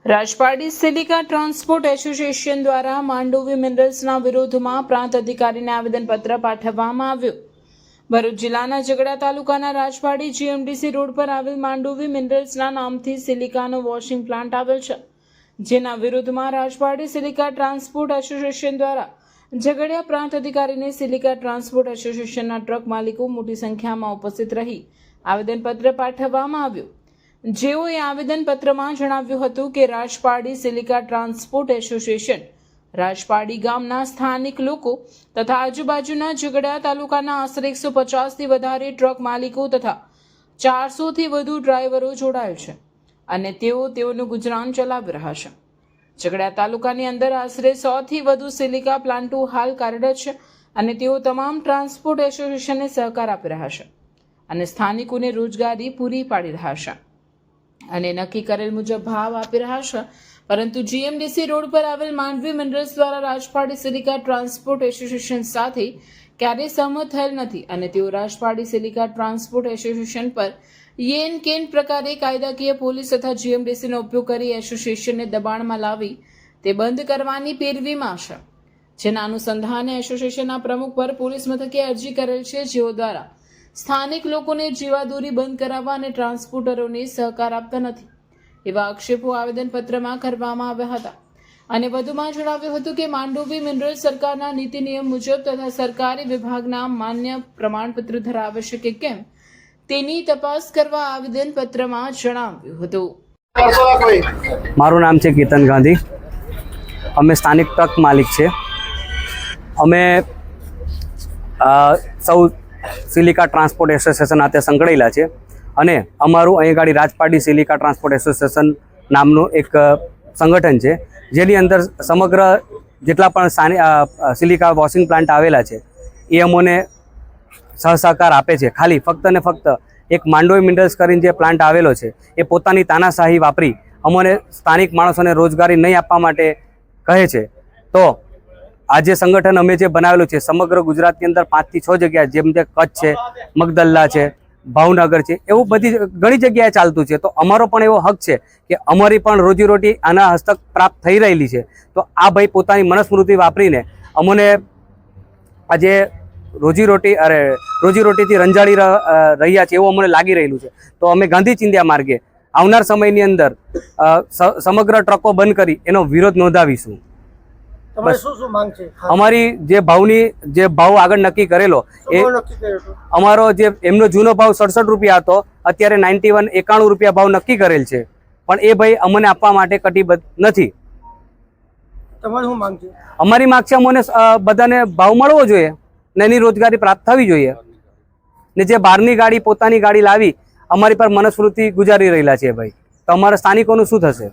Rajpardi silica transport association દ્વારા માંડોવી મિનરલ્સના વિરોધમાં પ્રાંત અધિકારીને આવેદનપત્ર પાઠવવામાં આવ્યું। ભરૂચ જિલ્લાના ઝઘડા તાલુકાના રાજપારડી જીએમડીસી રોડ પર આવેલ માંડોવી મિનરલ્સના નામથી સિલિકાનો વોશિંગ પ્લાન્ટ આવેલ છે, જેના વિરોધમાં રાજપારડી સિલિકા ટ્રાન્સપોર્ટ એસોસિએશન દ્વારા ઝઘડિયા પ્રાંત અધિકારીને સિલિકા ટ્રાન્સપોર્ટ એસોસિએશનના ટ્રક માલિકો મોટી સંખ્યામાં ઉપસ્થિત રહી આવેદનપત્ર પાઠવવામાં આવ્યું। જેઓએ આવેદનપત્રમાં જણાવ્યું હતું કે Rajpardi silica transport association Rajpardi ગામના સ્થાનિક લોકો તથા આજુબાજુના ઝઘડિયા તાલુકાના આશરે 150થી વધારે ટ્રક માલિકો તથા 400થી વધુ ડ્રાઈવરો જોડાયેલ છે અને તેઓનું ગુજરાન ચલાવી રહ્યા છે। ઝઘડિયા તાલુકાની અંદર આશરે 100થી વધુ સિલિકા પ્લાન્ટો હાલ કાર્યરત છે અને તેઓ તમામ ટ્રાન્સપોર્ટ એસોસિએશનને સહકાર આપી રહ્યા છે અને સ્થાનિકોને રોજગારી પૂરી પાડી રહ્યા છે અને નક્કી કરેલ મુજબ ભાવ આપી રહ્યા છે, પરંતુ જીએમડીસી રોડ પર આવેલ માંડવી મિનરલ્સ દ્વારા રાજપારડી સિલિકા ટ્રાન્સપોર્ટ એસોસિએશન સાથે ક્યારેય સહમત થયેલ નથી અને તેઓ રાજપારડી સિલિકા ટ્રાન્સપોર્ટ એસોસિએશન પર યેન કેન પ્રકારે કાયદાકીય પોલીસ તથા જીએમડીસીનો ઉપયોગ કરી એસોસિએશનને દબાણમાં લાવી તે બંધ કરવાની પેરવીમાં છે, જેના અનુસંધાને એસોસિએશનના પ્રમુખ પર પોલીસ મથકે અરજી કરેલ છે, જેઓ દ્વારા સ્થાનિક લોકોને જીવાદોરી બંધ કરાવવા અને ટ્રાન્સપોર્ટરોને સહકાર આપતા નથી એવા આક્ષેપો આવેદનપત્રમાં કરવામાં આવ્યા હતા અને વધુમાં જણાવ્યું હતું કે માંડોવી મિનરલ સરકારના નીતિ નિયમ મુજબ તથા સરકારી વિભાગના માન્ય પ્રમાણપત્ર ધરાવે છે કે કેમ તેની તપાસ કરવા આવેદનપત્રમાં જણાવ્યું હતું। મારું નામ છે કેતન ગાંધી। અમે સ્થાનિક ટ્રક માલિક છે। અમે સૌ સિલિકા ટ્રાન્સપોર્ટ એસોસિએશન સાથે સંકળાયેલા છે અને અમારું અહીં ગાડી રાજપારડી સિલિકા ટ્રાન્સપોર્ટ એસોસિએશન નામનું એક સંગઠન છે, જેની અંદર સમગ્ર જેટલા પણ સિલિકા વોશિંગ પ્લાન્ટ આવેલા છે એ અમોને સહસહકાર આપે છે। ખાલી ફક્ત ને ફક્ત એક માંડોવી મિનરલ્સ કરીને જે પ્લાન્ટ આવેલો છે એ પોતાની તાનાશાહી વાપરી અમોને સ્થાનિક માણસોને રોજગારી નહીં આપવા માટે કહે છે। તો આ જે સંગઠન અમે જે બનાવેલું છે સમગ્ર ગુજરાતની અંદર 5 થી 6 જગ્યાએ, જેમ કે કચ્છ છે, મગદલ્લા છે, ભાવનગર છે, એવું બધી ઘણી જગ્યાએ ચાલતું છે। તો અમારો પણ એવો હક છે કે અમારી પણ રોજીરોટી આના હસ્તક પ્રાપ્ત થઈ રહેલી છે। તો આ ભાઈ પોતાની મનસ્મૃતિ વાપરીને અમને આજે રોજીરોટીથી રંજાડી રહ્યા છે એવું અમને લાગી રહેલું છે। તો અમે ગાંધી ચિંધ્યા માર્ગે આવનાર સમયની અંદર સમગ્ર ટ્રકો બંધ કરી એનો વિરોધ નોંધાવીશું। અમારી જે ભાવ આગળ નક્કી કરેલો એ અમારો જે એમનો જૂનો ભાવ 67 રૂપિયા હતો, અત્યારે 91 રૂપિયા ભાવ નક્કી કરેલ છે, પણ એ ભાઈ અમને આપવા માટે કટિબદ્ધ નથી। અમારી માંગ છે અમને બધાને ભાવ મળવો જોઈએ ને એની રોજગારી પ્રાપ્ત થવી જોઈએ ને જે બહારની ગાડી પોતાની ગાડી લાવી અમારી પર મનસ્મૃતિ ગુજારી રહેલા છે ભાઈ, તો અમારા સ્થાનિકોનું શું થશે?